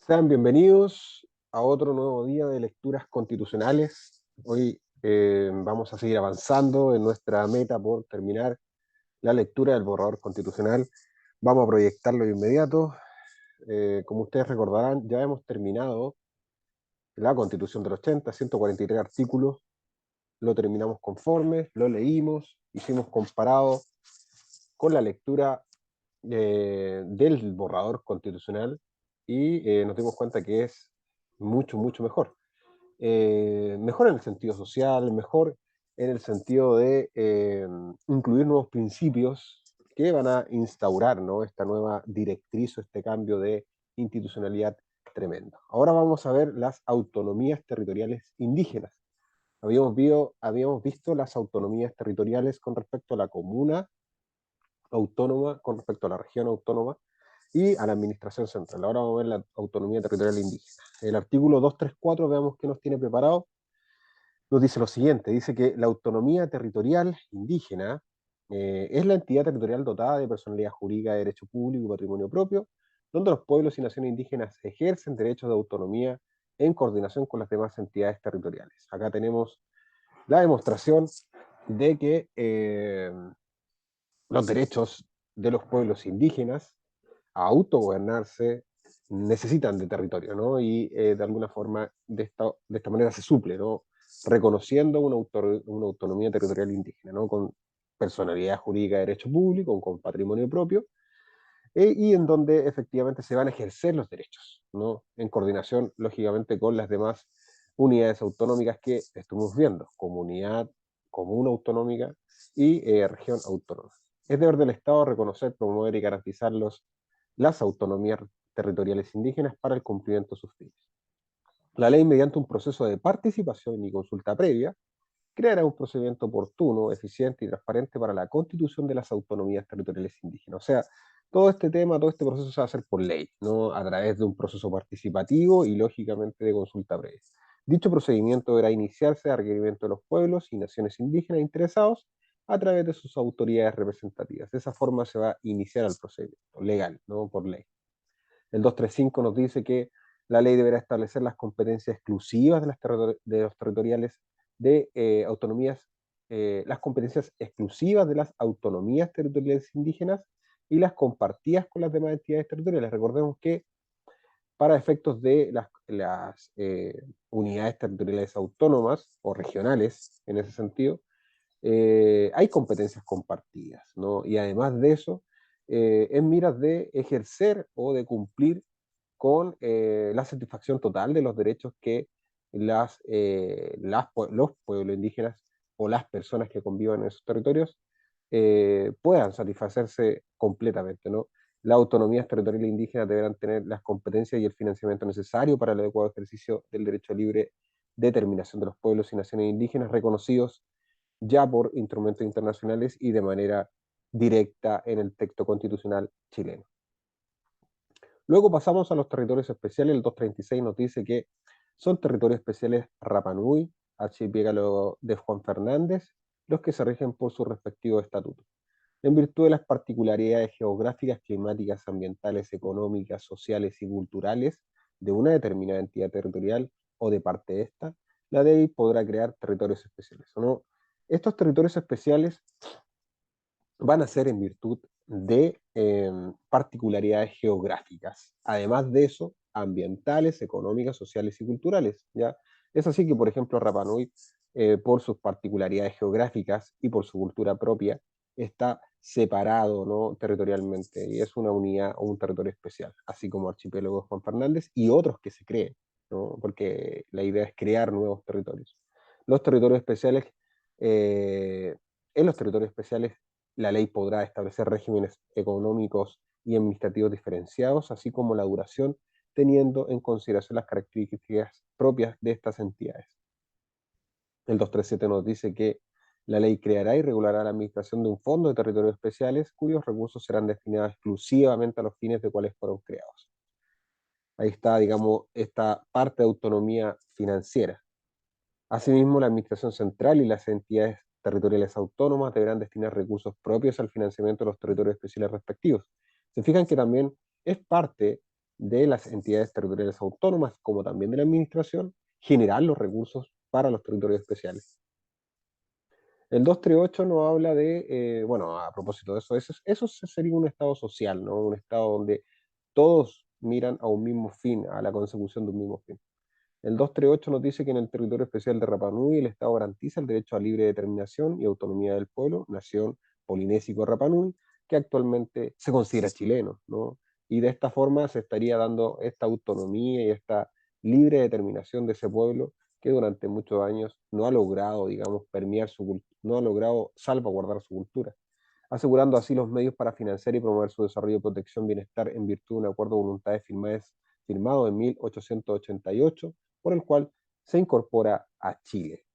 Sean bienvenidos a otro nuevo día de lecturas constitucionales. Hoy vamos a seguir avanzando en nuestra meta por terminar la lectura del borrador constitucional. Vamos a proyectarlo de inmediato. Como ustedes recordarán, ya hemos terminado la Constitución del 80, 143 artículos. Lo terminamos conforme, lo leímos, hicimos comparado con la lectura del borrador constitucional y nos dimos cuenta que es mucho, mucho mejor. Mejor en el sentido social, mejor en el sentido de incluir nuevos principios que van a instaurar, ¿no?, esta nueva directriz o este cambio de institucionalidad tremendo. Ahora vamos a ver las autonomías territoriales indígenas. Habíamos visto las autonomías territoriales con respecto a la comuna autónoma, con respecto a la región autónoma y a la administración central. Ahora vamos a ver la autonomía territorial indígena. El artículo 234, veamos qué nos tiene preparado. Nos dice lo siguiente, dice que la autonomía territorial indígena es la entidad territorial dotada de personalidad jurídica de derecho público y patrimonio propio, donde los pueblos y naciones indígenas ejercen derechos de autonomía en coordinación con las demás entidades territoriales. Acá tenemos la demostración de que los derechos de los pueblos indígenas a autogobernarse necesitan de territorio, ¿no? Y de alguna forma de esta manera se suple, ¿no? Reconociendo una autonomía territorial indígena, ¿no? Con personalidad jurídica de derecho público, con patrimonio propio, y en donde efectivamente se van a ejercer los derechos, ¿no? En coordinación, lógicamente, con las demás unidades autonómicas que estuvimos viendo, comunidad, comuna autonómica y región autónoma. Es deber del Estado reconocer, promover y garantizar las autonomías territoriales indígenas para el cumplimiento de sus fines. La ley, mediante un proceso de participación y consulta previa, creará un procedimiento oportuno, eficiente y transparente para la constitución de las autonomías territoriales indígenas. O sea, todo este tema, todo este proceso se va a hacer por ley, no a través de un proceso participativo y lógicamente de consulta previa. Dicho procedimiento deberá iniciarse a requerimiento de los pueblos y naciones indígenas interesados a través de sus autoridades representativas. De esa forma se va a iniciar el procedimiento legal, no por ley. El 235 nos dice que la ley deberá establecer las competencias exclusivas de los territoriales de autonomías, las competencias exclusivas de las autonomías territoriales indígenas y las compartidas con las demás entidades territoriales. Recordemos que para efectos de las unidades territoriales autónomas o regionales, en ese sentido, hay competencias compartidas, ¿no? Y además de eso, en miras de ejercer o de cumplir con la satisfacción total de los derechos que los pueblos indígenas o las personas que convivan en esos territorios puedan satisfacerse completamente, ¿no? Las autonomías territoriales indígenas deberán tener las competencias y el financiamiento necesario para el adecuado ejercicio del derecho a libre determinación de los pueblos y naciones indígenas reconocidos ya por instrumentos internacionales y de manera directa en el texto constitucional chileno. Luego pasamos a los territorios especiales. El 236 nos dice que son territorios especiales Rapa Nui, archipiélago de Juan Fernández, los que se rigen por sus respectivos estatutos. En virtud de las particularidades geográficas, climáticas, ambientales, económicas, sociales y culturales de una determinada entidad territorial o de parte de esta, la ley podrá crear territorios especiales. ¿O no? Estos territorios especiales van a ser en virtud de particularidades geográficas. Además de eso, ambientales, económicas, sociales y culturales. ¿Ya? Es así que, por ejemplo, Rapa Nui, por sus particularidades geográficas y por su cultura propia, está separado, ¿no?, territorialmente y es una unidad o un territorio especial, así como Archipiélago Juan Fernández y otros que se creen, ¿no?, porque la idea es crear nuevos territorios. Los territorios especiales, eh, en los territorios especiales la ley podrá establecer regímenes económicos y administrativos diferenciados, así como la duración, teniendo en consideración las características propias de estas entidades. El 237 nos dice que la ley creará y regulará la administración de un fondo de territorios especiales cuyos recursos serán destinados exclusivamente a los fines de cuales fueron creados. Ahí está, digamos, esta parte de autonomía financiera. Asimismo, la Administración Central y las entidades territoriales autónomas deberán destinar recursos propios al financiamiento de los territorios especiales respectivos. Se fijan que también es parte de las entidades territoriales autónomas, como también de la administración, generar los recursos para los territorios especiales. El 238 nos habla de, bueno, a propósito de eso sería un estado social, ¿no? Un estado donde todos miran a un mismo fin, a la consecución de un mismo fin. El 238 nos dice que en el territorio especial de Rapa Nui el Estado garantiza el derecho a libre determinación y autonomía del pueblo, nación polinésico Rapa Nui, que actualmente se considera chileno, ¿no? Y de esta forma se estaría dando esta autonomía y esta libre determinación de ese pueblo que durante muchos años no ha logrado, digamos, no ha logrado salvaguardar su cultura, asegurando así los medios para financiar y promover su desarrollo, protección, bienestar en virtud de un acuerdo de voluntades firmado en 1888, por el cual se incorpora a Chile.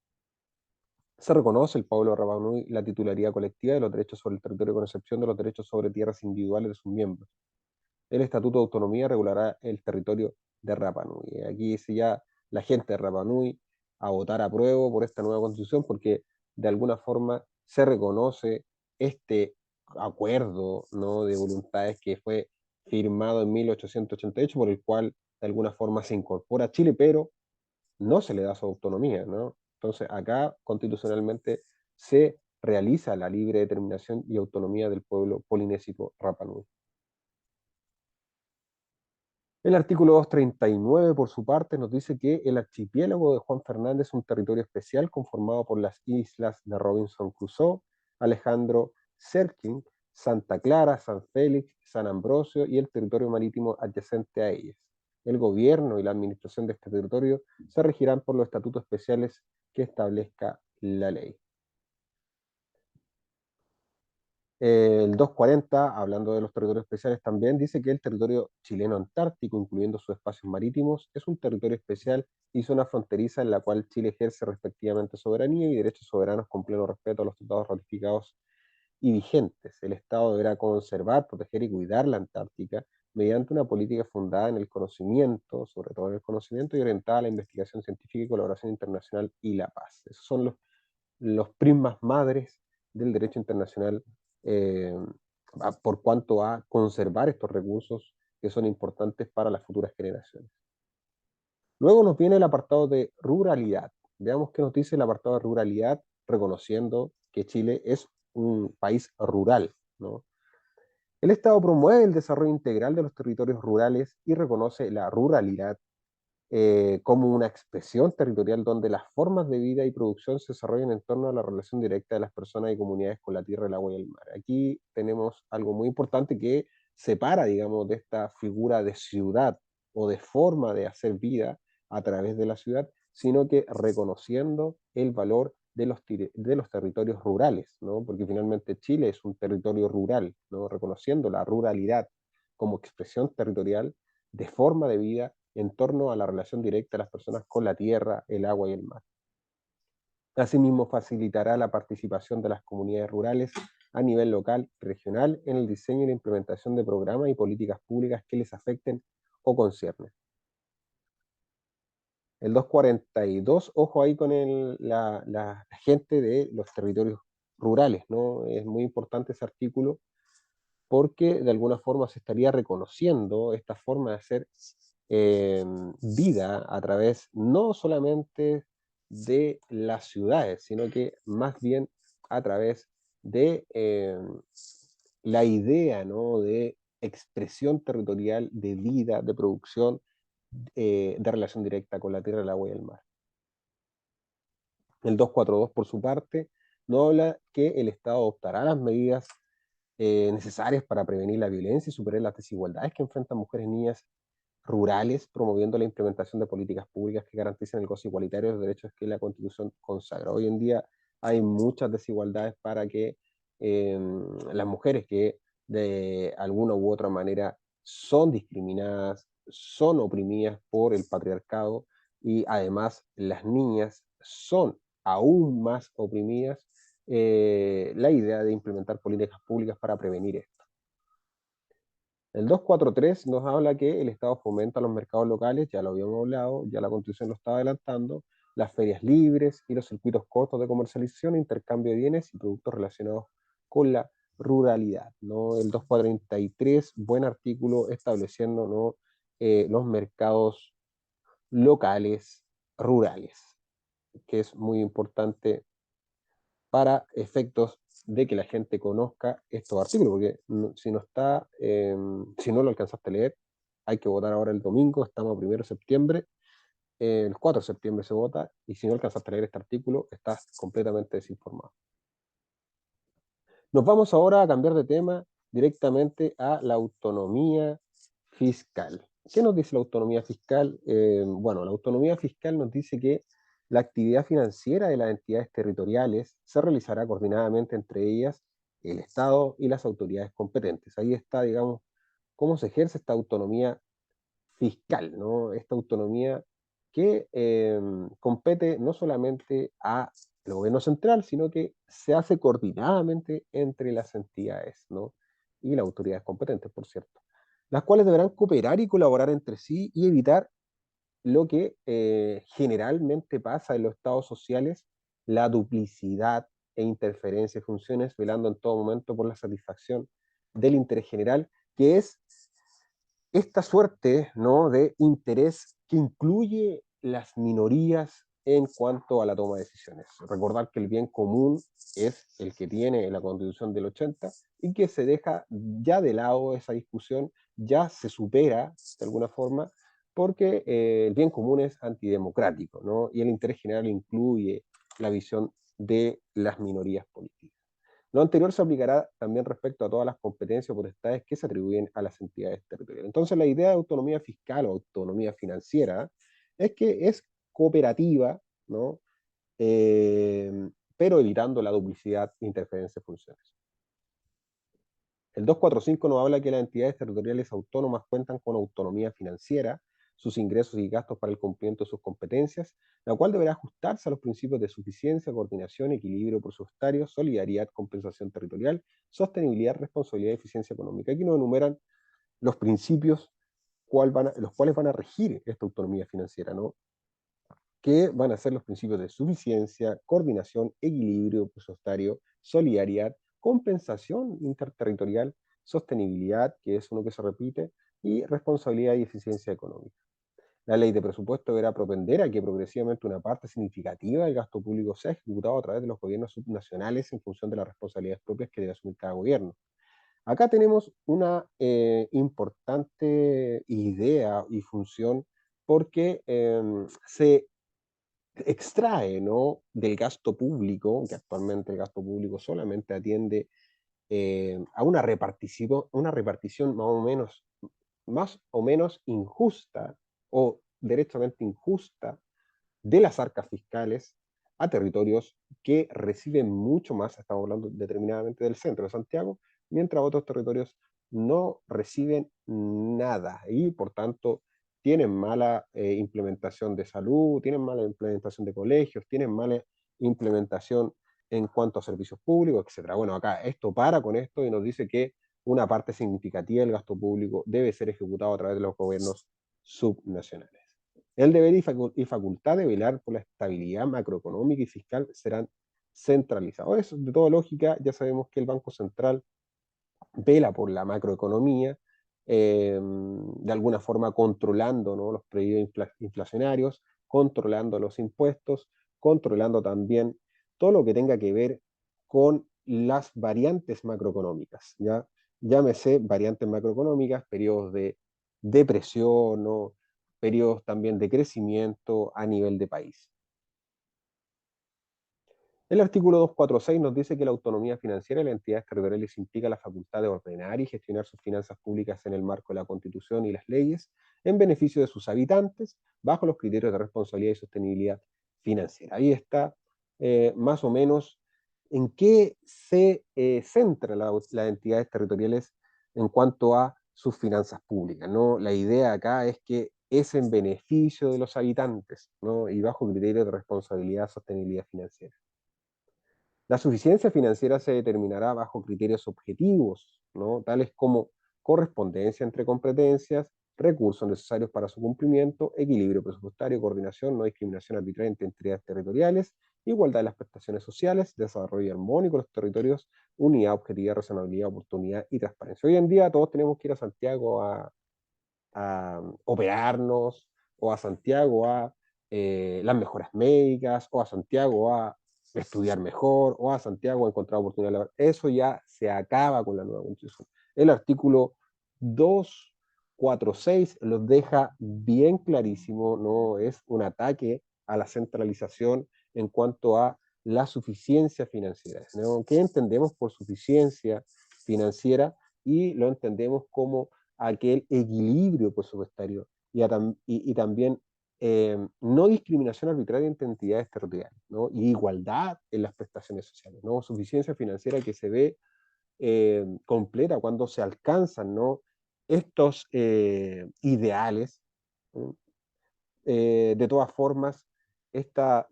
Se reconoce el pueblo de Rapa Nui la titularidad colectiva de los derechos sobre el territorio con excepción de los derechos sobre tierras individuales de sus miembros. El Estatuto de Autonomía regulará el territorio de Rapa Nui. Aquí dice ya la gente de Rapa Nui a votar a prueba por esta nueva constitución porque de alguna forma se reconoce este acuerdo, ¿no?, de voluntades que fue firmado en 1888 por el cual de alguna forma se incorpora a Chile, pero no se le da su autonomía, ¿no? Entonces acá constitucionalmente se realiza la libre determinación y autonomía del pueblo polinésico Rapa Nui. El artículo 239, por su parte, nos dice que el archipiélago de Juan Fernández es un territorio especial conformado por las islas de Robinson Crusoe, Alejandro Serkin, Santa Clara, San Félix, San Ambrosio y el territorio marítimo adyacente a ellas. El gobierno y la administración de este territorio se regirán por los estatutos especiales que establezca la ley. El 240, hablando de los territorios especiales también, dice que el territorio chileno antártico, incluyendo sus espacios marítimos, es un territorio especial y zona fronteriza en la cual Chile ejerce respectivamente soberanía y derechos soberanos con pleno respeto a los tratados ratificados y vigentes. El Estado deberá conservar, proteger y cuidar la Antártica mediante una política fundada en el conocimiento, sobre todo en el conocimiento, y orientada a la investigación científica y colaboración internacional y la paz. Esos son los prismas madres del derecho internacional, eh, por cuanto a conservar estos recursos que son importantes para las futuras generaciones. Luego nos viene el apartado de ruralidad. Veamos qué nos dice el apartado de ruralidad, reconociendo que Chile es un país rural, ¿no? El Estado promueve el desarrollo integral de los territorios rurales y reconoce la ruralidad como una expresión territorial donde las formas de vida y producción se desarrollan en torno a la relación directa de las personas y comunidades con la tierra, el agua y el mar. Aquí tenemos algo muy importante que separa, digamos, de esta figura de ciudad o de forma de hacer vida a través de la ciudad, sino que reconociendo el valor de los territorios rurales, ¿no? Porque finalmente Chile es un territorio rural, ¿no? Reconociendo la ruralidad como expresión territorial de forma de vida en torno a la relación directa de las personas con la tierra, el agua y el mar. Asimismo, facilitará la participación de las comunidades rurales a nivel local y regional en el diseño y la implementación de programas y políticas públicas que les afecten o conciernen. El 242, ojo ahí con la gente de los territorios rurales, ¿no? Es muy importante ese artículo porque de alguna forma se estaría reconociendo esta forma de hacer eh, vida a través no solamente de las ciudades, sino que más bien a través de la idea, ¿no?, de expresión territorial, de vida, de producción, de relación directa con la tierra, el agua y el mar. El 242, por su parte, no habla que el Estado adoptará las medidas necesarias para prevenir la violencia y superar las desigualdades que enfrentan mujeres y niñas rurales, promoviendo la implementación de políticas públicas que garanticen el goce igualitario de los derechos que la Constitución consagra. Hoy en día hay muchas desigualdades para que las mujeres que de alguna u otra manera son discriminadas, son oprimidas por el patriarcado y además las niñas son aún más oprimidas, la idea de implementar políticas públicas para prevenir esto. El 243 nos habla que el Estado fomenta los mercados locales, ya lo habíamos hablado, ya la Constitución lo estaba adelantando, las ferias libres y los circuitos cortos de comercialización, intercambio de bienes y productos relacionados con la ruralidad, ¿no? El 243, buen artículo estableciendo, ¿no?, los mercados locales, rurales, que es muy importante para efectos de que la gente conozca estos artículos, porque si no está, si no lo alcanzaste a leer, hay que votar ahora el domingo, estamos a 1 de septiembre, el 4 de septiembre se vota, y si no alcanzaste a leer este artículo, estás completamente desinformado. Nos vamos ahora a cambiar de tema directamente a la autonomía fiscal. ¿Qué nos dice la autonomía fiscal? Bueno, la autonomía fiscal nos dice que la actividad financiera de las entidades territoriales se realizará coordinadamente entre ellas, el Estado y las autoridades competentes. Ahí está, digamos, cómo se ejerce esta autonomía fiscal, ¿no? Esta autonomía que compete no solamente al gobierno central, sino que se hace coordinadamente entre las entidades, ¿no? Y las autoridades competentes, por cierto, las cuales deberán cooperar y colaborar entre sí y evitar lo que generalmente pasa en los estados sociales, la duplicidad e interferencia de funciones, velando en todo momento por la satisfacción del interés general, que es esta suerte, ¿no?, de interés que incluye las minorías en cuanto a la toma de decisiones. Recordar que el bien común es el que tiene la Constitución del 80 y que se deja ya de lado esa discusión, ya se supera de alguna forma, porque el bien común es antidemocrático, ¿no? Y el interés general incluye la visión de las minorías políticas. Lo anterior se aplicará también respecto a todas las competencias o potestades que se atribuyen a las entidades territoriales. Entonces, la idea de autonomía fiscal o autonomía financiera es que es cooperativa, ¿no? Pero evitando la duplicidad e interferencia de funciones. El 245 nos habla que las entidades territoriales autónomas cuentan con autonomía financiera, sus ingresos y gastos para el cumplimiento de sus competencias, la cual deberá ajustarse a los principios de suficiencia, coordinación, equilibrio presupuestario, solidaridad, compensación territorial, sostenibilidad, responsabilidad y eficiencia económica. Aquí nos enumeran los principios los cuales van a regir esta autonomía financiera, ¿no? Que van a ser los principios de suficiencia, coordinación, equilibrio presupuestario, solidaridad, compensación interterritorial, sostenibilidad, que es uno que se repite, y responsabilidad y eficiencia económica. La ley de presupuesto deberá propender a que progresivamente una parte significativa del gasto público sea ejecutado a través de los gobiernos subnacionales en función de las responsabilidades propias que debe asumir cada gobierno. Acá tenemos una importante idea y función porque se extrae, ¿no?, del gasto público, que actualmente el gasto público solamente atiende a una repartición más o menos injusta o derechamente injusta de las arcas fiscales a territorios que reciben mucho más, estamos hablando determinadamente del centro de Santiago, mientras otros territorios no reciben nada y por tanto tienen mala implementación de salud, tienen mala implementación de colegios, tienen mala implementación en cuanto a servicios públicos, etcétera. Bueno, acá esto para con esto y nos dice que una parte significativa del gasto público debe ser ejecutado a través de los gobiernos subnacionales. El deber y facultad de velar por la estabilidad macroeconómica y fiscal serán centralizados. Eso, de toda lógica, ya sabemos que el Banco Central vela por la macroeconomía, de alguna forma controlando, ¿no?, los predios inflacionarios, controlando los impuestos, controlando también todo lo que tenga que ver con las variantes macroeconómicas, ¿ya? Llámese variantes macroeconómicas, periodos de depresión, ¿no?, periodos también de crecimiento a nivel de país. El artículo 246 nos dice que la autonomía financiera de las entidades territoriales implica la facultad de ordenar y gestionar sus finanzas públicas en el marco de la Constitución y las leyes en beneficio de sus habitantes, bajo los criterios de responsabilidad y sostenibilidad financiera. Ahí está más o menos en qué se centra las entidades territoriales en cuanto a sus finanzas públicas, ¿no? La idea acá es que es en beneficio de los habitantes, ¿no?, y bajo criterios de responsabilidad y sostenibilidad financiera. La suficiencia financiera se determinará bajo criterios objetivos, ¿no?, tales como correspondencia entre competencias, recursos necesarios para su cumplimiento, equilibrio presupuestario, coordinación, no discriminación arbitraria entre entidades territoriales, igualdad de las prestaciones sociales, desarrollo armónico de los territorios, unidad, objetividad, razonabilidad, oportunidad y transparencia. Hoy en día todos tenemos que ir a Santiago a operarnos, o a Santiago a las mejoras médicas, o a Santiago a estudiar mejor, o a Santiago a encontrar oportunidades laborales. Eso ya se acaba con la nueva Constitución. El artículo 246 los deja bien clarísimo, no es un ataque a la centralización en cuanto a la suficiencia financiera, ¿no? ¿Qué entendemos por suficiencia financiera? Y lo entendemos como aquel equilibrio presupuestario y también no discriminación arbitraria entre entidades territoriales, ¿no? Y igualdad en las prestaciones sociales, ¿no? Suficiencia financiera que se ve completa cuando se alcanzan, ¿no? Estos ideales, ¿no? De todas formas, esta,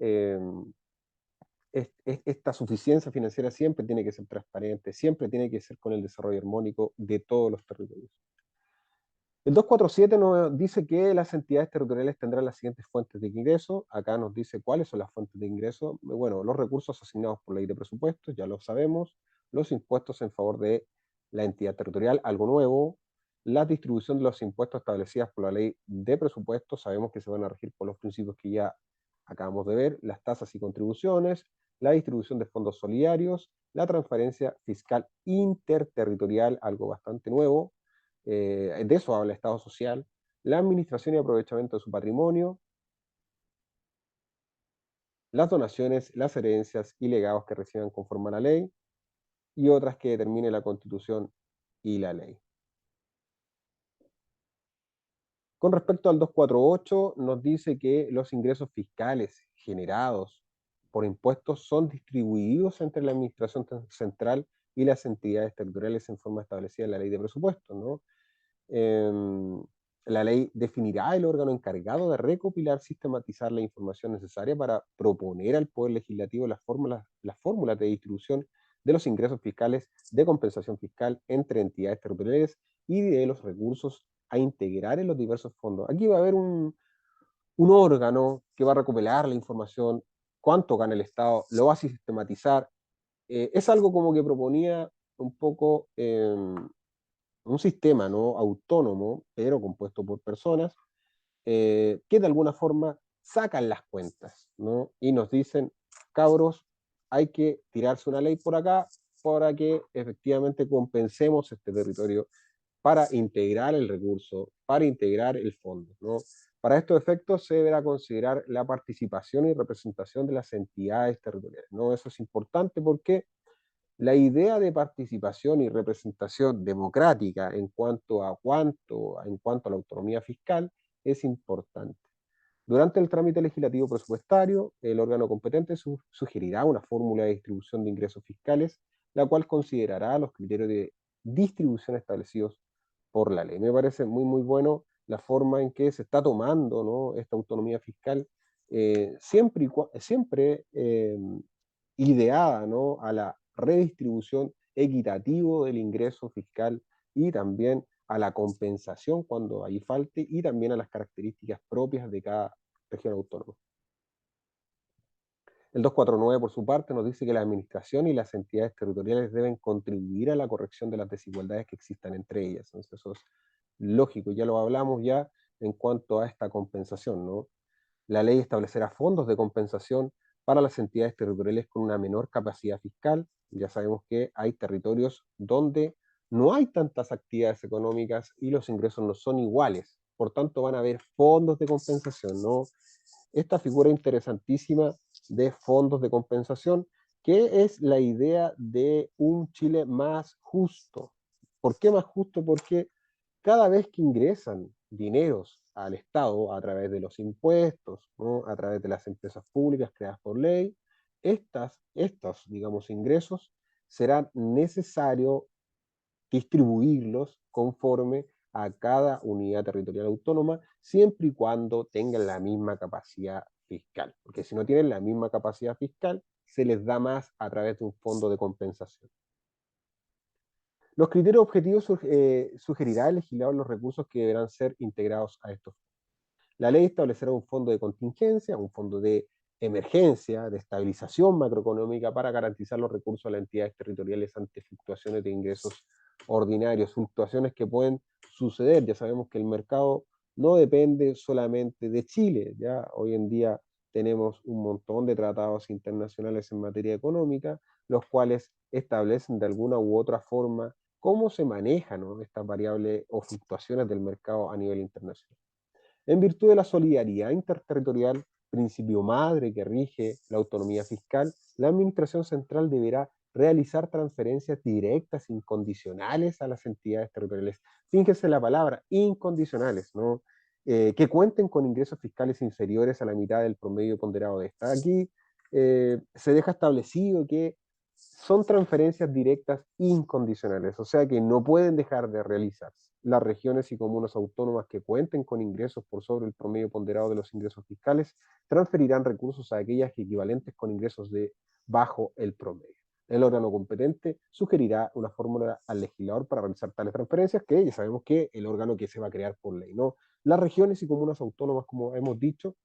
esta suficiencia financiera siempre tiene que ser transparente, siempre tiene que ser con el desarrollo armónico de todos los territorios. El 247 nos dice que las entidades territoriales tendrán las siguientes fuentes de ingreso. Acá nos dice cuáles son las fuentes de ingreso. Bueno, los recursos asignados por ley de presupuestos, ya lo sabemos. Los impuestos en favor de la entidad territorial, algo nuevo. La distribución de los impuestos establecidas por la ley de presupuestos, sabemos que se van a regir por los principios que ya acabamos de ver. Las tasas y contribuciones, la distribución de fondos solidarios, la transferencia fiscal interterritorial, algo bastante nuevo, de eso habla el Estado social, la administración y aprovechamiento de su patrimonio, las donaciones, las herencias y legados que reciban conforme a la ley y otras que determine la Constitución y la ley. Con respecto al 248, nos dice que los ingresos fiscales generados por impuestos son distribuidos entre la Administración Central y las entidades territoriales en forma establecida en la ley de presupuestos, ¿no? Eh, la ley definirá el órgano encargado de recopilar, sistematizar la información necesaria para proponer al Poder Legislativo las fórmulas de distribución de los ingresos fiscales de compensación fiscal entre entidades territoriales y de los recursos a integrar en los diversos fondos. Aquí va a haber un órgano que va a recopilar la información, cuánto gana el Estado, lo va a sistematizar. Es algo como que proponía un poco un sistema, ¿no? Autónomo, pero compuesto por personas, que de alguna forma sacan las cuentas, ¿no? Y nos dicen, cabros, hay que tirarse una ley por acá para que efectivamente compensemos este territorio para integrar el recurso, para integrar el fondo, ¿no? Para estos efectos se deberá considerar la participación y representación de las entidades territoriales, ¿no? Eso es importante porque la idea de participación y representación democrática en cuanto a la autonomía fiscal es importante. Durante el trámite legislativo presupuestario, el órgano competente sugerirá una fórmula de distribución de ingresos fiscales, la cual considerará los criterios de distribución establecidos por la ley. Me parece muy, muy bueno la forma en que se está tomando, ¿no?, esta autonomía fiscal, siempre ideada, ¿no?, a la redistribución equitativo del ingreso fiscal y también a la compensación cuando ahí falte y también a las características propias de cada región autónoma. El 249, por su parte, nos dice que la administración y las entidades territoriales deben contribuir a la corrección de las desigualdades que existan entre ellas. Entonces, eso es lógico, ya lo hablamos ya en cuanto a esta compensación, ¿no? La ley establecerá fondos de compensación para las entidades territoriales con una menor capacidad fiscal. Ya sabemos que hay territorios donde no hay tantas actividades económicas y los ingresos no son iguales. Por tanto, van a haber fondos de compensación, ¿no? Esta figura interesantísima de fondos de compensación, que es la idea de un Chile más justo. ¿Por qué más justo? Porque cada vez que ingresan dineros al Estado a través de los impuestos, ¿no?, a través de las empresas públicas creadas por ley, estos, digamos, ingresos serán necesario distribuirlos conforme a cada unidad territorial autónoma, siempre y cuando tengan la misma capacidad fiscal. Porque si no tienen la misma capacidad fiscal, se les da más a través de un fondo de compensación. Los criterios objetivos sugerirá el legislador los recursos que deberán ser integrados a estos. La ley establecerá un fondo de contingencia, un fondo de emergencia, de estabilización macroeconómica para garantizar los recursos a las entidades territoriales ante fluctuaciones de ingresos ordinarios, fluctuaciones que pueden suceder. Ya sabemos que el mercado no depende solamente de Chile, ¿ya? Hoy en día tenemos un montón de tratados internacionales en materia económica, los cuales establecen de alguna u otra forma cómo se manejan, ¿no?, estas variables o fluctuaciones del mercado a nivel internacional. En virtud de la solidaridad interterritorial, principio madre que rige la autonomía fiscal, la Administración Central deberá realizar transferencias directas, incondicionales a las entidades territoriales. Fíjense la palabra, incondicionales, ¿no? Que cuenten con ingresos fiscales inferiores a la mitad del promedio ponderado de esta. Aquí se deja establecido que son transferencias directas incondicionales, o sea que no pueden dejar de realizarse. Las regiones y comunas autónomas que cuenten con ingresos por sobre el promedio ponderado de los ingresos fiscales transferirán recursos a aquellas equivalentes con ingresos de bajo el promedio. El órgano competente sugerirá una fórmula al legislador para realizar tales transferencias, que ya sabemos que el órgano que se va a crear por ley, ¿no? Las regiones y comunas autónomas, como hemos dicho,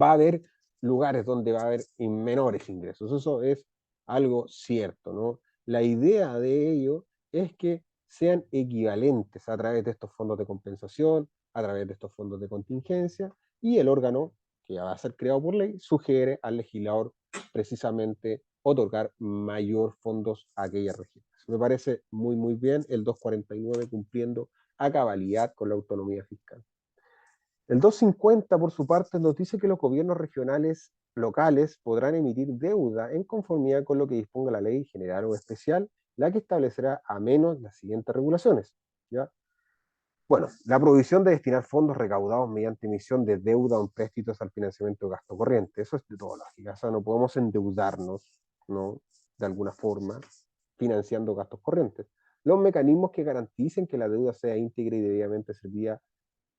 va a haber lugares donde va a haber menores ingresos. Eso es algo cierto, ¿no? La idea de ello es que sean equivalentes a través de estos fondos de compensación, a través de estos fondos de contingencia, y el órgano que va a ser creado por ley sugiere al legislador precisamente otorgar mayor fondos a aquellas regiones. Me parece muy, muy bien el 249 cumpliendo a cabalidad con la autonomía fiscal. El 250, por su parte, nos dice que los gobiernos regionales locales podrán emitir deuda en conformidad con lo que disponga la ley general o especial, la que establecerá a menos las siguientes regulaciones, ¿ya? Bueno, la provisión de destinar fondos recaudados mediante emisión de deuda o empréstitos al financiamiento de gasto corriente. Eso es de toda lógica. O sea, no podemos endeudarnos, ¿no?, de alguna forma, financiando gastos corrientes. Los mecanismos que garanticen que la deuda sea íntegra y debidamente servida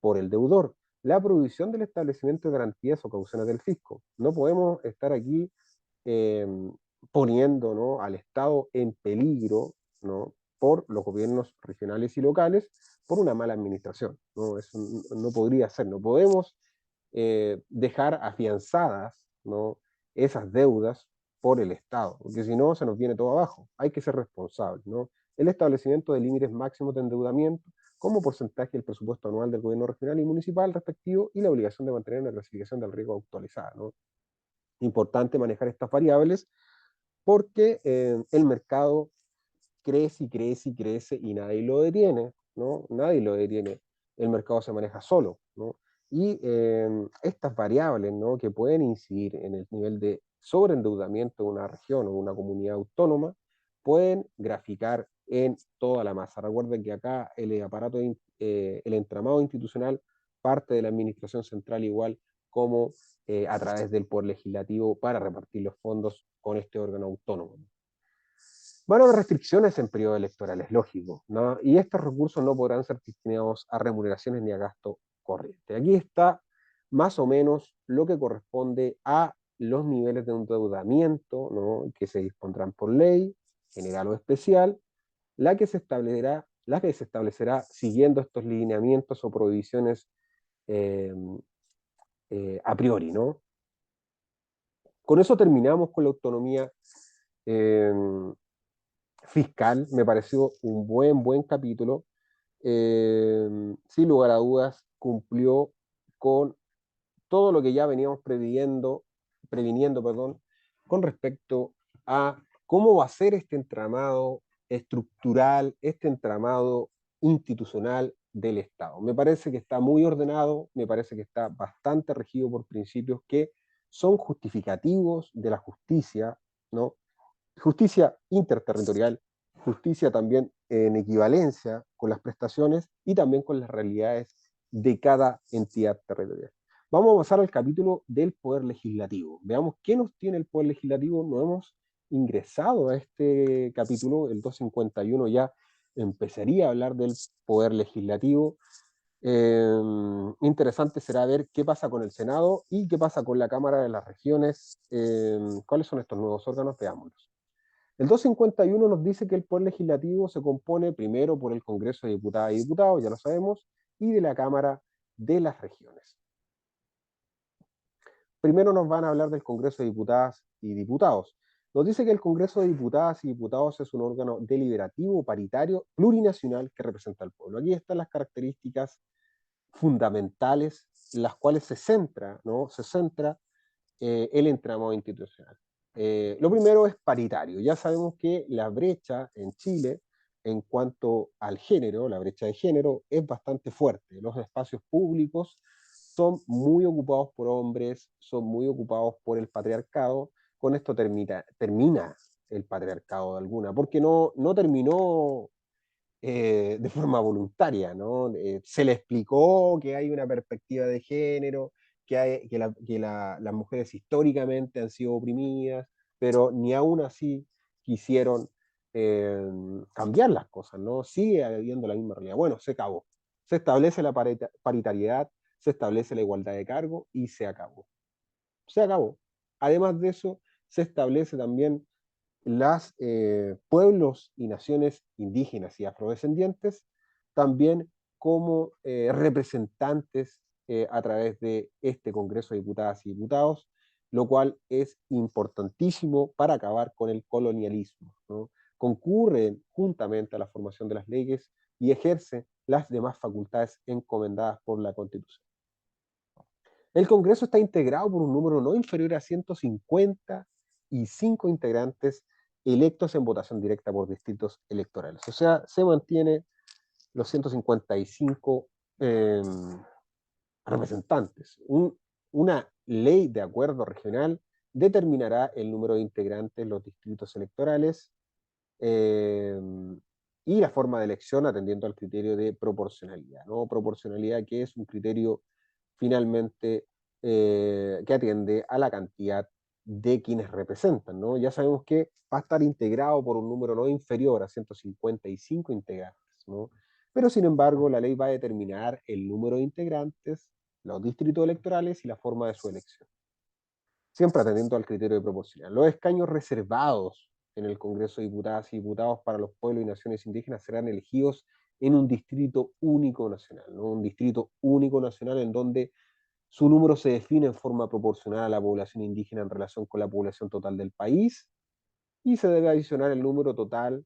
por el deudor. La prohibición del establecimiento de garantías o cauciones del fisco. No podemos estar aquí eh, poniendo, ¿no?, al Estado en peligro, ¿no?, por los gobiernos regionales y locales por una mala administración, ¿no? Eso no podría ser. No podemos dejar afianzadas, ¿no?, esas deudas por el Estado, porque si no se nos viene todo abajo. Hay que ser responsables, ¿no? El establecimiento de límites máximos de endeudamiento como porcentaje del presupuesto anual del gobierno regional y municipal respectivo y la obligación de mantener una clasificación del riesgo actualizada, ¿no? Importante manejar estas variables porque el mercado crece y crece y crece y nadie lo detiene, ¿no? Nadie lo detiene. El mercado se maneja solo, ¿no? Y estas variables, ¿no?, que pueden incidir en el nivel de sobreendeudamiento de una región o una comunidad autónoma, pueden graficar en toda la masa. Recuerden que acá el aparato, el entramado institucional parte de la administración central igual como a través del poder legislativo para repartir los fondos con este órgano autónomo. Van a haber restricciones en periodos electorales, lógico, ¿no? Y estos recursos no podrán ser destinados a remuneraciones ni a gasto corriente. Aquí está más o menos lo que corresponde a los niveles de endeudamiento, ¿no?, que se dispondrán por ley, general o especial, la que se establecerá siguiendo estos lineamientos o prohibiciones eh, a priori, ¿no? Con eso terminamos con la autonomía eh, fiscal. Me pareció un buen capítulo. Sin lugar a dudas, cumplió con todo lo que ya veníamos previniendo, perdón, con respecto a cómo va a ser este entramado estructural, este entramado institucional del Estado. Me parece que está muy ordenado, me parece que está bastante regido por principios que son justificativos de la justicia, ¿no? Justicia interterritorial, justicia también en equivalencia con las prestaciones y también con las realidades de cada entidad territorial. Vamos a pasar al capítulo del Poder Legislativo. Veamos qué nos tiene el Poder Legislativo. No hemos ingresado a este capítulo, el 251 ya empezaría a hablar del Poder Legislativo. Interesante será ver qué pasa con el Senado y qué pasa con la Cámara de las Regiones. ¿Cuáles son estos nuevos órganos? Veámoslos. El 251 nos dice que el Poder Legislativo se compone primero por el Congreso de Diputadas y Diputados, ya lo sabemos, y de la Cámara de las Regiones. Primero nos van a hablar del Congreso de Diputadas y Diputados. Nos dice que el Congreso de Diputadas y Diputados es un órgano deliberativo, paritario, plurinacional que representa al pueblo. Aquí están las características fundamentales, las cuales se centra, ¿no? Se centra el entramado institucional. Lo primero es paritario. Ya sabemos que la brecha en Chile en cuanto al género, la brecha de género, es bastante fuerte. Los espacios públicos son muy ocupados por hombres, son muy ocupados por el patriarcado. Con esto termina el patriarcado de alguna, porque no terminó de forma voluntaria, ¿no? Se le explicó que hay una perspectiva de género, las mujeres históricamente han sido oprimidas, pero ni aún así quisieron eh, cambiar las cosas, ¿no? Sigue habiendo la misma realidad. Bueno, se acabó. Se establece la paritariedad, se establece la igualdad de cargo y se acabó. Se acabó. Además de eso, se establece también las pueblos y naciones indígenas y afrodescendientes también como representantes a través de este Congreso de Diputadas y Diputados, lo cual es importantísimo para acabar con el colonialismo, ¿no? Concurren juntamente a la formación de las leyes y ejercen las demás facultades encomendadas por la Constitución. El Congreso está integrado por un número no inferior a 155 integrantes electos en votación directa por distritos electorales. O sea, se mantiene los 155 eh, representantes. Una ley de acuerdo regional determinará el número de integrantes en los distritos electorales eh, y la forma de elección atendiendo al criterio de proporcionalidad, ¿no? Proporcionalidad que es un criterio finalmente que atiende a la cantidad de quienes representan, ¿no? Ya sabemos que va a estar integrado por un número no inferior a 155 integrantes, ¿no? Pero sin embargo, la ley va a determinar el número de integrantes, los distritos electorales y la forma de su elección, siempre atendiendo al criterio de proporcionalidad. Los escaños reservados en el Congreso de Diputadas y Diputados para los pueblos y naciones indígenas serán elegidos en un distrito único nacional, ¿no? Un distrito único nacional en donde su número se define en forma proporcional a la población indígena en relación con la población total del país y se debe adicionar el número total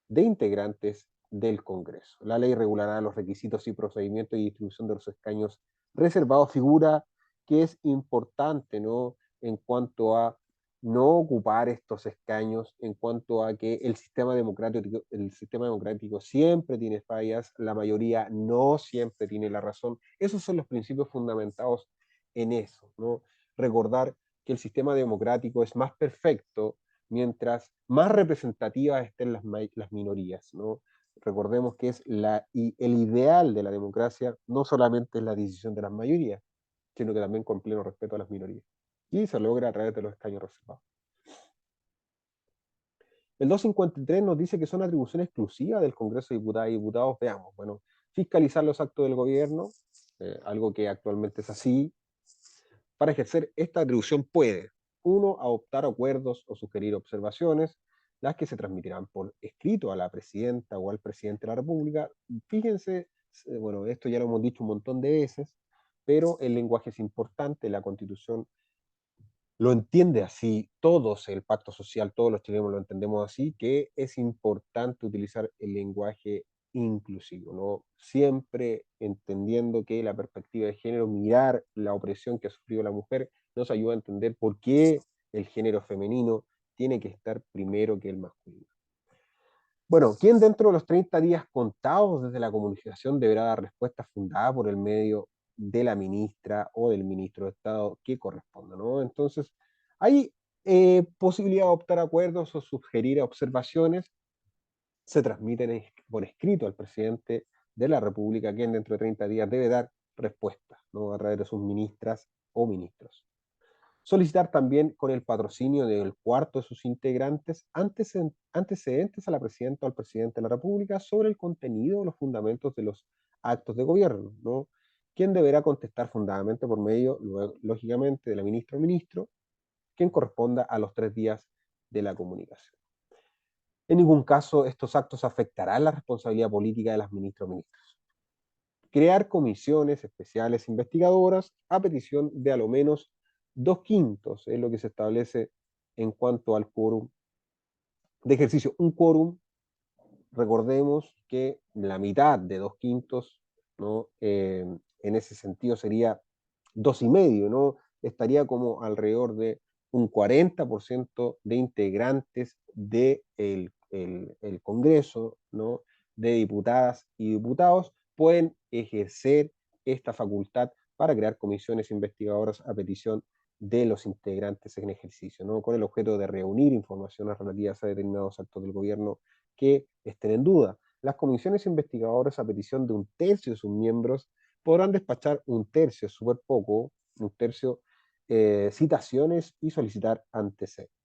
de integrantes del Congreso. La ley regulará los requisitos y procedimientos y distribución de los escaños reservados, figura que es importante, ¿no? En cuanto a no ocupar estos escaños, en cuanto a que el sistema democrático siempre tiene fallas, la mayoría no siempre tiene la razón. Esos son los principios fundamentados en eso, ¿no? Recordar que el sistema democrático es más perfecto mientras más representativas estén las minorías, ¿no? Recordemos que el ideal de la democracia no solamente es la decisión de las mayorías, sino que también con pleno respeto a las minorías. Y se logra a través de los escaños reservados. El 253 nos dice que son atribuciones exclusivas del Congreso de Diputadas y Diputados. Veamos, bueno, fiscalizar los actos del gobierno, algo que actualmente es así. Para ejercer esta atribución puede, uno, adoptar acuerdos o sugerir observaciones, las que se transmitirán por escrito a la presidenta o al presidente de la República. Fíjense, bueno, esto ya lo hemos dicho un montón de veces, pero el lenguaje es importante, la Constitución lo entiende así, todos, el pacto social, todos los chilenos lo entendemos así, que es importante utilizar el lenguaje inclusivo, ¿no? Siempre entendiendo que la perspectiva de género, mirar la opresión que ha sufrido la mujer, nos ayuda a entender por qué el género femenino tiene que estar primero que el masculino. Bueno, ¿quién dentro de los 30 días contados desde la comunicación deberá dar respuesta fundada por el medio de la ministra o del ministro de Estado que corresponda, ¿no? Entonces, hay posibilidad de adoptar acuerdos o sugerir observaciones, se transmiten por escrito al presidente de la República, quien dentro de 30 días debe dar respuesta, ¿no? A través de sus ministras o ministros. Solicitar también con el patrocinio del cuarto de sus integrantes antecedentes a la presidenta o al presidente de la República sobre el contenido o los fundamentos de los actos de gobierno, ¿no? Quien deberá contestar fundamentalmente por medio, lógicamente, de la ministra o ministro, quien corresponda a los 3 días de la comunicación. En ningún caso estos actos afectarán la responsabilidad política de las ministras o ministros. Crear comisiones especiales investigadoras a petición de a lo menos 2/5, es lo que se establece en cuanto al quórum de ejercicio. Un quórum, recordemos que la mitad de 2/5, ¿no? En ese sentido sería 2,5, ¿no? Estaría como alrededor de un 40% de integrantes del el Congreso, ¿no? De diputadas y diputados, pueden ejercer esta facultad para crear comisiones investigadoras a petición de los integrantes en ejercicio, ¿no? Con el objeto de reunir informaciones relativas a determinados actos del gobierno que estén en duda. Las comisiones investigadoras, a petición de un tercio de sus miembros, podrán despachar un tercio, súper poco, un tercio, citaciones y solicitar antecedentes.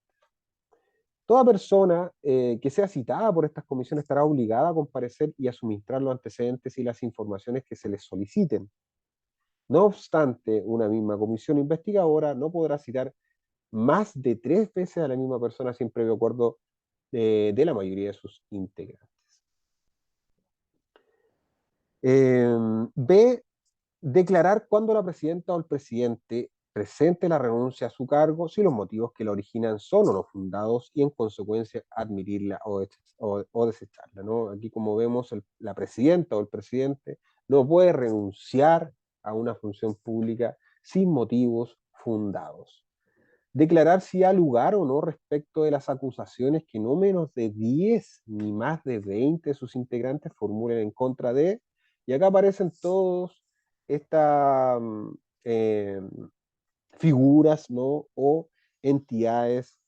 Toda persona que sea citada por estas comisiones estará obligada a comparecer y a suministrar los antecedentes y las informaciones que se les soliciten. No obstante, una misma comisión investigadora no podrá citar más de 3 veces a la misma persona sin previo acuerdo de la mayoría de sus integrantes. B. Declarar cuando la presidenta o el presidente presente la renuncia a su cargo si los motivos que la originan son o no fundados y en consecuencia admitirla o desecharla, ¿no? Aquí, como vemos, la presidenta o el presidente no puede renunciar a una función pública sin motivos fundados. Declarar si ha lugar o no respecto de las acusaciones que no menos de 10 ni más de 20 de sus integrantes formulen en contra de, y acá aparecen todos estas eh, figuras, ¿no? O entidades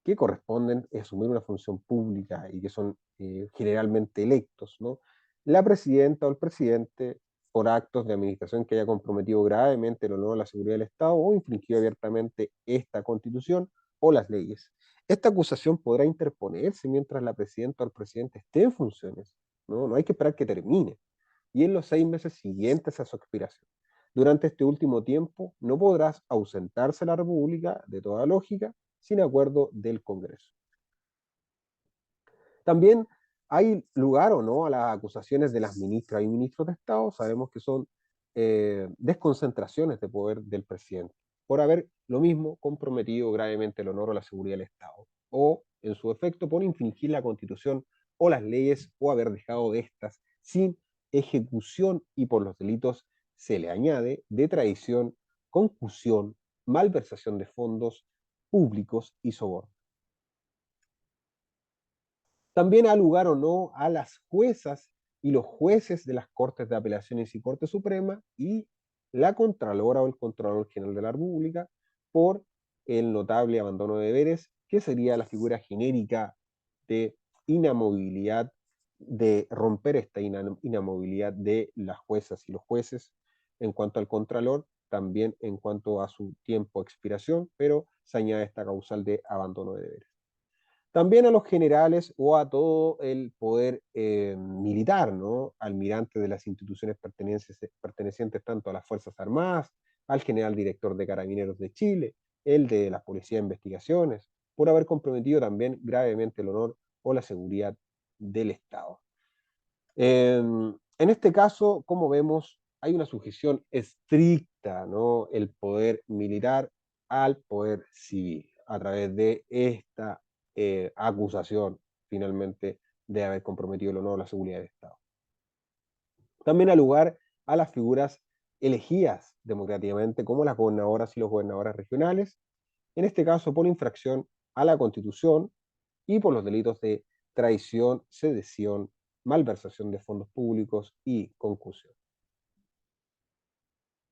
que corresponden a asumir una función pública y que son generalmente electos, ¿no? La presidenta o el presidente por actos de administración que haya comprometido gravemente el honor a la seguridad del Estado o infringido abiertamente esta constitución o las leyes. Esta acusación podrá interponerse mientras la presidenta o el presidente esté en funciones, ¿no? No hay que esperar que termine. Y en los 6 meses siguientes a su expiración. Durante este último tiempo no podrás ausentarse de la República de toda lógica sin acuerdo del Congreso. También hay lugar o no a las acusaciones de las ministras y ministros de Estado. Sabemos que son desconcentraciones de poder del presidente por haber lo mismo comprometido gravemente el honor o la seguridad del Estado o, en su efecto, por infringir la Constitución o las leyes o haber dejado de estas sin ejecución, y por los delitos se le añade de traición, concusión, malversación de fondos públicos y soborno. También ha lugar o no a las juezas y los jueces de las Cortes de Apelaciones y Corte Suprema y la Contralora o el Contralor General de la República por el notable abandono de deberes, que sería la figura genérica de inamovilidad, de romper esta inamovilidad de las juezas y los jueces. En cuanto al Contralor, también en cuanto a su tiempo de expiración, pero se añade esta causal de abandono de deberes. También a los generales o a todo el poder militar, ¿no? Almirantes de las instituciones pertenecientes tanto a las Fuerzas Armadas, al general director de Carabineros de Chile, el de la Policía de Investigaciones, por haber comprometido también gravemente el honor o la seguridad del Estado. En este caso, como vemos, hay una sujeción estricta, ¿no? El poder militar al poder civil, a través de esta acusación, finalmente, de haber comprometido el honor o la seguridad del Estado. También da lugar a las figuras elegidas democráticamente, como las gobernadoras y los gobernadores regionales, en este caso por infracción a la Constitución y por los delitos de traición, sedición, malversación de fondos públicos y concusión.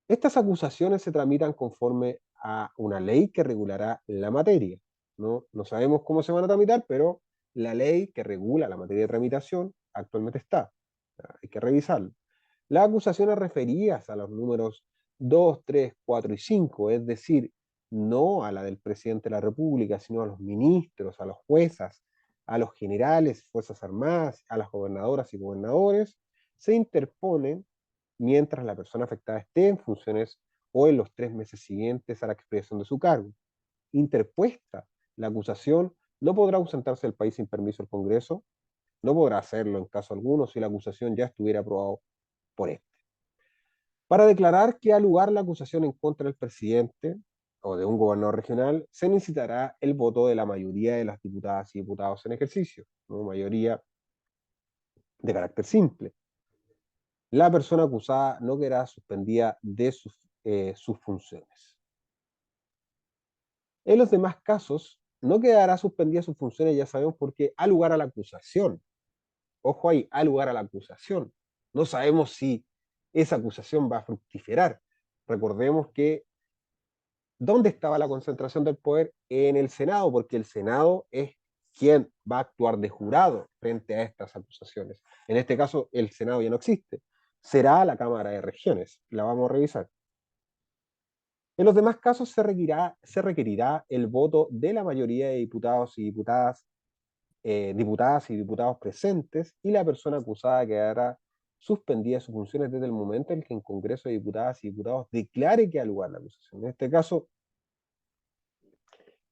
Estas acusaciones se tramitan conforme a una ley que regulará la materia, ¿no? No sabemos cómo se van a tramitar, pero la ley que regula la materia de tramitación actualmente está. Hay que revisarlo. Las acusaciones referidas a los números 2, 3, 4 y 5, es decir, no a la del presidente de la República, sino a los ministros, a los jueces, a los generales, Fuerzas Armadas, a las gobernadoras y gobernadores, se interponen mientras la persona afectada esté en funciones o en los 3 meses siguientes a la expresión de su cargo. Interpuesta la acusación, no podrá ausentarse del país sin permiso del Congreso, no podrá hacerlo en caso alguno si la acusación ya estuviera aprobado por él. Para declarar que ha lugar la acusación en contra del presidente, o de un gobernador regional, se necesitará el voto de la mayoría de las diputadas y diputados en ejercicio, ¿no? Mayoría de carácter simple. La persona acusada no quedará suspendida de sus funciones. En los demás casos, no quedará suspendida sus funciones, ya sabemos, porque ha lugar a la acusación. Ojo ahí, ha lugar a la acusación. No sabemos si esa acusación va a fructificar. Recordemos que ¿dónde estaba la concentración del poder? En el Senado, porque el Senado es quien va a actuar de jurado frente a estas acusaciones. En este caso, el Senado ya no existe. Será la Cámara de Regiones. La vamos a revisar. En los demás casos se requerirá el voto de la mayoría de diputadas y diputados presentes, y la persona acusada quedará suspendida de sus funciones desde el momento en que el Congreso de Diputadas y Diputados declare que ha lugar la acusación. En este caso,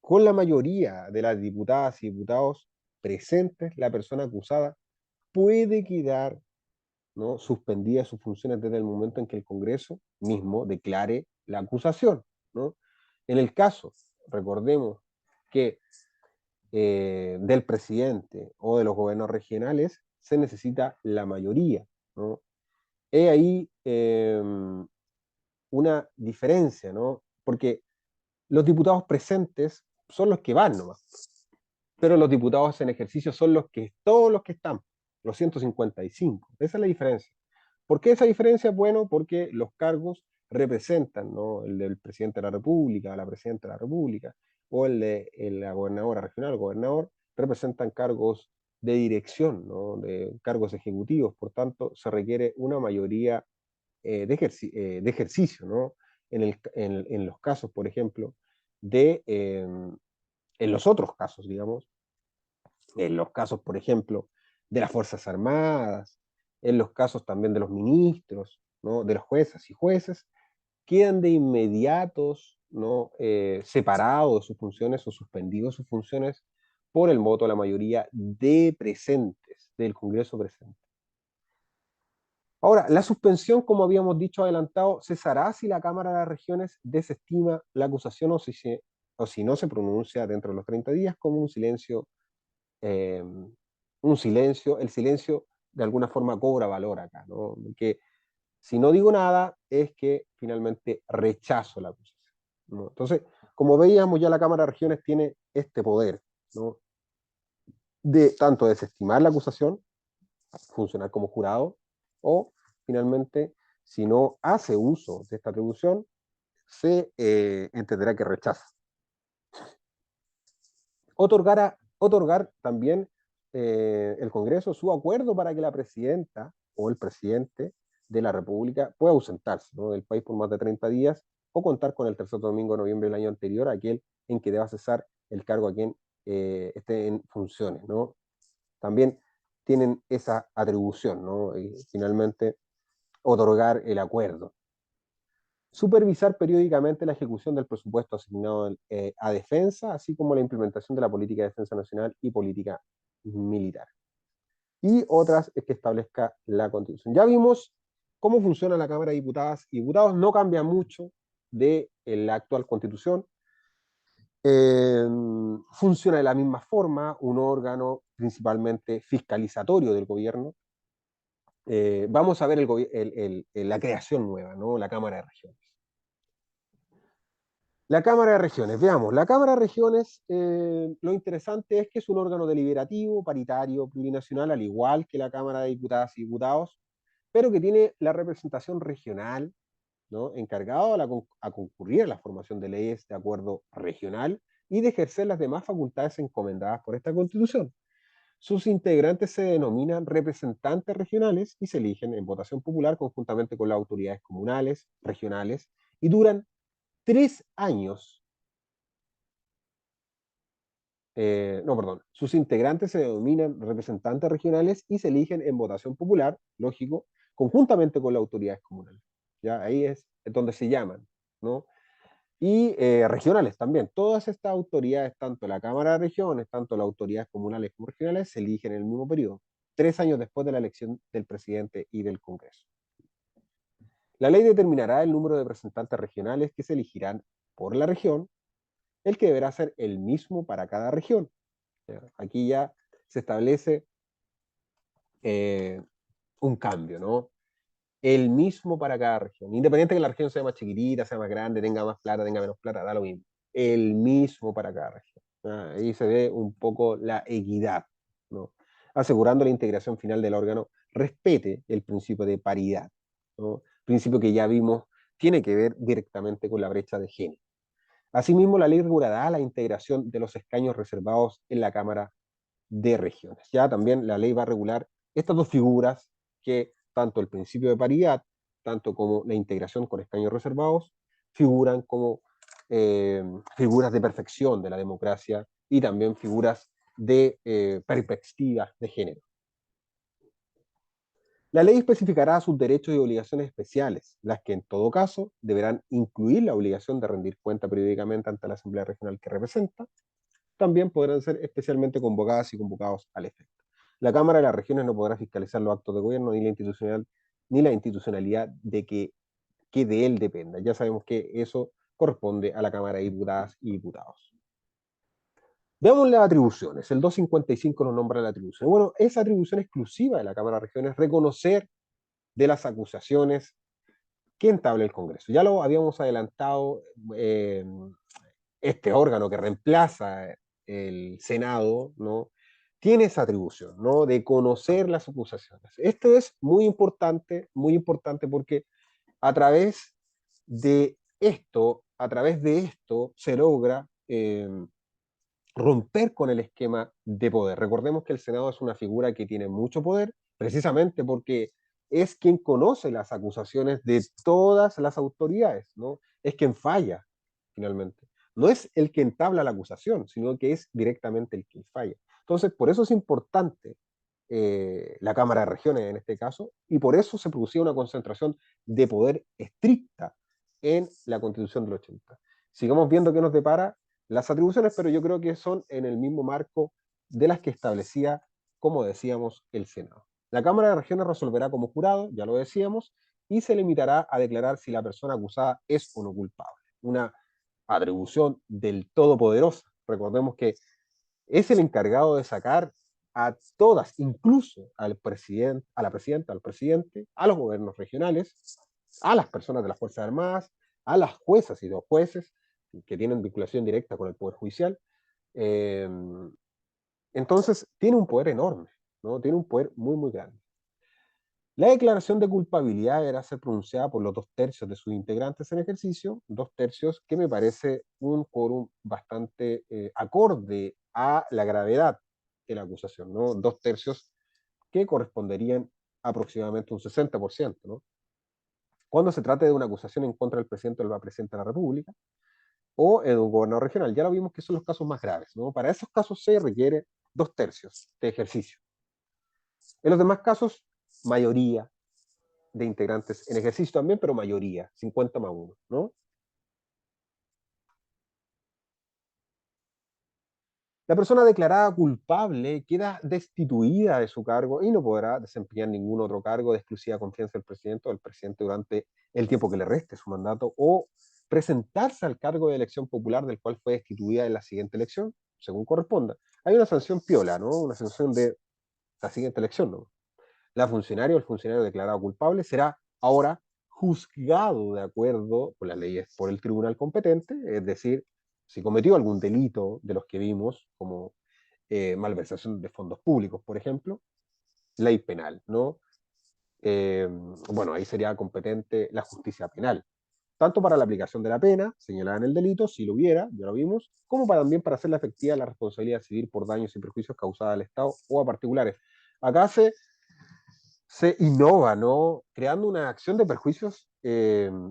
con la mayoría de las diputadas y diputados presentes, la persona acusada puede quedar, ¿no?, suspendida de sus funciones desde el momento en que el Congreso mismo declare la acusación, ¿no? En el caso, recordemos que del presidente o de los gobiernos regionales se necesita la mayoría, ¿no? He ahí una diferencia, ¿no? Porque los diputados presentes son los que van nomás, pero los diputados en ejercicio son todos los que están, los 155. Esa es la diferencia. ¿Por qué esa diferencia? Bueno, porque los cargos representan, ¿no? El del presidente de la República, la presidenta de la República, o el de la gobernadora regional, el gobernador, representan cargos de dirección, ¿no?, de cargos ejecutivos. Por tanto, se requiere una mayoría de ejercicio, ¿no? En los casos, por ejemplo, en los otros casos, digamos, en los casos, por ejemplo, de las Fuerzas Armadas, en los casos también de los ministros, ¿no?, de los jueces y jueces, quedan de inmediatos, ¿no?, separados de sus funciones o suspendidos sus funciones por el voto de la mayoría de presentes, del Congreso presente. Ahora, la suspensión, como habíamos dicho adelantado, cesará si la Cámara de las Regiones desestima la acusación o si no se pronuncia dentro de los 30 días, como eh, el silencio de alguna forma cobra valor acá, ¿no? Que si no digo nada es que finalmente rechazo la acusación, ¿no? Entonces, como veíamos, ya la Cámara de Regiones tiene este poder, ¿no?, de tanto desestimar la acusación, funcionar como jurado, o finalmente, si no hace uso de esta atribución, se entenderá que rechaza. Otorgar también el Congreso su acuerdo para que la presidenta o el presidente de la República pueda ausentarse, ¿no?, del país por más de 30 días, o contar con el tercer domingo de noviembre del año anterior, aquel en que deba cesar el cargo a quien esté en funciones, ¿no? También tienen esa atribución, ¿no? Y finalmente, otorgar el acuerdo. Supervisar periódicamente la ejecución del presupuesto asignado a defensa, así como la implementación de la política de defensa nacional y política militar. Y otras es que establezca la Constitución. Ya vimos cómo funciona la Cámara de Diputadas y Diputados, no cambia mucho de la actual Constitución. Funciona de la misma forma, un órgano principalmente fiscalizatorio del gobierno. Vamos a ver la creación nueva, ¿no?, la Cámara de Regiones. La Cámara de Regiones, veamos, la Cámara de Regiones, lo interesante es que es un órgano deliberativo, paritario, plurinacional, al igual que la Cámara de Diputadas y Diputados, pero que tiene la representación regional, ¿no?, encargado a concurrir a la formación de leyes de acuerdo regional y de ejercer las demás facultades encomendadas por esta Constitución. Sus integrantes se denominan representantes regionales y se eligen en votación popular conjuntamente con las autoridades comunales, regionales, y duran 3 años. No, perdón. Sus integrantes se denominan representantes regionales y se eligen en votación popular, lógico, conjuntamente con las autoridades comunales. ¿Ya? Ahí es donde se llaman, ¿no? Y regionales también. Todas estas autoridades, tanto la Cámara de Regiones, tanto las autoridades comunales como regionales, se eligen en el mismo periodo, 3 años después de la elección del presidente y del Congreso. La ley determinará el número de representantes regionales que se elegirán por la región, el que deberá ser el mismo para cada región. Aquí ya se establece un cambio, ¿no? El mismo para cada región. Independiente de que la región sea más chiquitita, sea más grande, tenga más plata, tenga menos plata, da lo mismo. El mismo para cada región. Ahí se ve un poco la equidad, ¿no? Asegurando la integración final del órgano, respete el principio de paridad, ¿no? Principio que ya vimos tiene que ver directamente con la brecha de género. Asimismo, la ley regulará la integración de los escaños reservados en la Cámara de Regiones. Ya también la ley va a regular estas dos figuras que tanto el principio de paridad, tanto como la integración con escaños reservados, figuran como figuras de perfección de la democracia y también figuras de perspectiva de género. La ley especificará sus derechos y obligaciones especiales, las que en todo caso deberán incluir la obligación de rendir cuenta periódicamente ante la Asamblea Regional que representa. También podrán ser especialmente convocadas y convocados al efecto. La Cámara de las Regiones no podrá fiscalizar los actos de gobierno ni la institucionalidad que de él dependa. Ya sabemos que eso corresponde a la Cámara de Diputadas y Diputados. Veamos las atribuciones. El 255 nos nombra la atribución. Bueno, esa atribución exclusiva de la Cámara de Regiones, reconocer de las acusaciones que entable el Congreso. Ya lo habíamos adelantado, este órgano que reemplaza el Senado, ¿no? Tiene esa atribución, ¿no? De conocer las acusaciones. Esto es muy importante porque a través a través de esto se logra romper con el esquema de poder. Recordemos que el Senado es una figura que tiene mucho poder, precisamente porque es quien conoce las acusaciones de todas las autoridades, ¿no? Es quien falla, finalmente. No es el que entabla la acusación, sino que es directamente el que falla. Entonces, por eso es importante la Cámara de Regiones en este caso, y por eso se producía una concentración de poder estricta en la Constitución del 80. Sigamos viendo qué nos depara las atribuciones, pero yo creo que son en el mismo marco de las que establecía, como decíamos, el Senado. La Cámara de Regiones resolverá como jurado, ya lo decíamos, y se limitará a declarar si la persona acusada es o no culpable. Una atribución del Todopoderoso. Recordemos que es el encargado de sacar a todas, incluso al presidente, a la presidenta, al presidente, a los gobiernos regionales, a las personas de las Fuerzas Armadas, a las juezas y los jueces que tienen vinculación directa con el Poder Judicial. Eh, entonces, tiene un poder enorme, ¿no? Tiene un poder muy, muy grande. La declaración de culpabilidad deberá ser pronunciada por los 2/3 de sus integrantes en ejercicio, 2/3 que me parece un quórum bastante acorde a la gravedad de la acusación, ¿no? 2/3 que corresponderían aproximadamente un 60%, ¿no? Cuando se trate de una acusación en contra del presidente o la presidenta de la República o en un gobernador regional. Ya lo vimos que son los casos más graves, ¿no? Para esos casos se requiere 2/3 de ejercicio. En los demás casos, mayoría de integrantes en ejercicio también, pero mayoría, 50+1, ¿no? La persona declarada culpable queda destituida de su cargo y no podrá desempeñar ningún otro cargo de exclusiva confianza del presidente o del presidente durante el tiempo que le reste su mandato o presentarse al cargo de elección popular del cual fue destituida en la siguiente elección, según corresponda. Hay una sanción piola, ¿no? Una sanción de la siguiente elección, ¿no? El funcionario declarado culpable será ahora juzgado de acuerdo con las leyes por el tribunal competente, es decir, si cometió algún delito de los que vimos, como malversación de fondos públicos, por ejemplo, ley penal, ¿no? Bueno, ahí sería competente la justicia penal, tanto para la aplicación de la pena señalada en el delito, si lo hubiera, ya lo vimos, como también para hacerla efectiva la responsabilidad civil por daños y perjuicios causados al Estado o a particulares. Acá se innova, ¿no? Creando una acción de perjuicios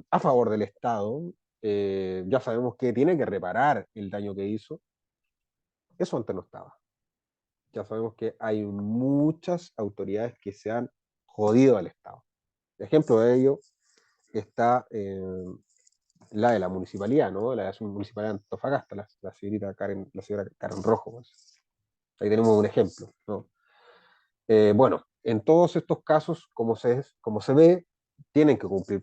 a favor del Estado. Ya sabemos que tiene que reparar el daño que hizo. Eso antes no estaba. Ya sabemos que hay muchas autoridades que se han jodido al Estado. Ejemplo de ello está la de la municipalidad, ¿no? La de la municipalidad de Antofagasta, la señora Karen Rojo. Pues. Ahí tenemos un ejemplo, ¿no? Bueno, en todos estos casos, como se ve, tienen que cumplir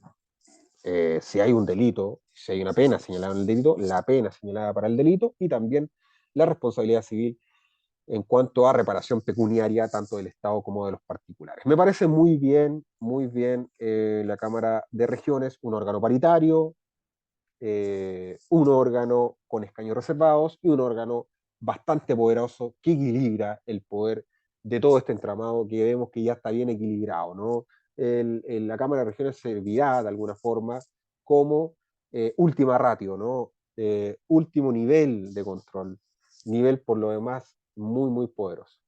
si hay un delito, si hay una pena señalada en el delito, la pena señalada para el delito y también la responsabilidad civil en cuanto a reparación pecuniaria tanto del Estado como de los particulares. Me parece muy bien la Cámara de Regiones, un órgano paritario, un órgano con escaños reservados y un órgano bastante poderoso que equilibra el poder de todo este entramado que vemos que ya está bien equilibrado, ¿no? La Cámara de Regiones servirá de alguna forma como última ratio, ¿no? Último nivel de control, nivel por lo demás muy poderoso.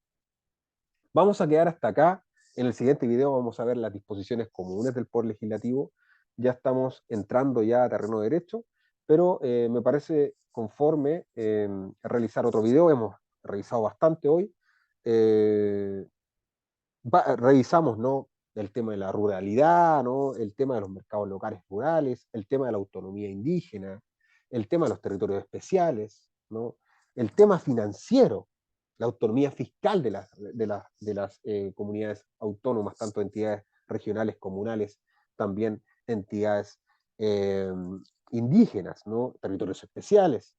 Vamos a quedar hasta acá. En el siguiente video vamos a ver las disposiciones comunes del Poder Legislativo. Ya estamos entrando ya a terreno derecho, pero me parece conforme realizar otro video. Hemos revisado bastante hoy. Eh, revisamos, ¿no?, el tema de la ruralidad, ¿no?, el tema de los mercados locales rurales, el tema de la autonomía indígena, el tema de los territorios especiales, ¿no?, el tema financiero, la autonomía fiscal de las comunidades autónomas, tanto entidades regionales, comunales, también entidades eh, indígenas, ¿no?, territorios especiales,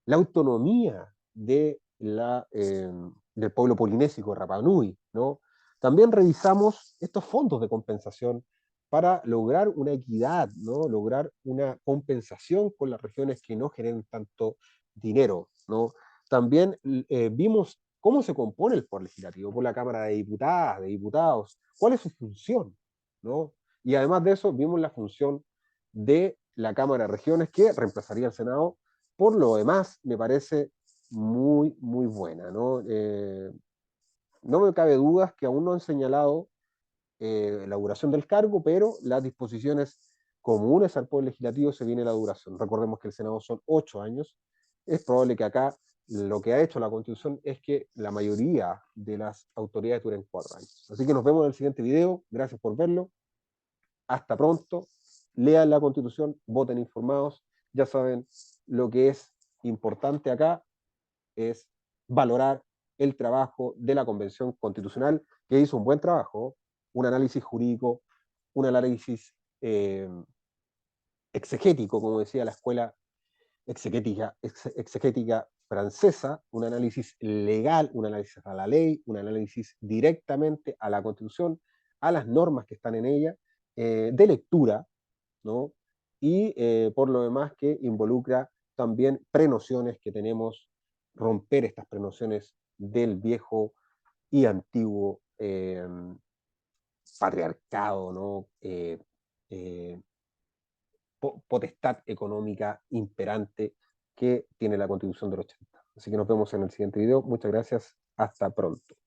la autonomía del pueblo polinésico Rapa Nui, ¿no? También revisamos estos fondos de compensación para lograr una equidad, ¿no? Lograr una compensación con las regiones que no generen tanto dinero, ¿no? También vimos cómo se compone el Poder Legislativo por la Cámara de Diputadas, de Diputados, cuál es su función, ¿no? Y además de eso, vimos la función de la Cámara de Regiones que reemplazaría al Senado. Por lo demás, me parece muy buena, ¿no? No me cabe dudas que aún no han señalado la duración del cargo, pero las disposiciones comunes al Poder Legislativo se viene la duración. Recordemos que el Senado son 8 años. Es probable que acá lo que ha hecho la Constitución es que la mayoría de las autoridades duren 4 años. Así que nos vemos en el siguiente video. Gracias por verlo. Hasta pronto. Lean la Constitución, voten informados. Ya saben, lo que es importante acá es valorar el trabajo de la Convención Constitucional, que hizo un buen trabajo, un análisis jurídico, un análisis exegético, como decía la escuela exegética francesa, un análisis legal, un análisis a la ley, un análisis directamente a la Constitución, a las normas que están en ella, de lectura, ¿no? Y por lo demás que involucra también prenociones que tenemos, romper estas prenociones del viejo y antiguo patriarcado, ¿no? Eh, potestad económica imperante que tiene la Constitución del 80. Así que nos vemos en el siguiente video. Muchas gracias. Hasta pronto.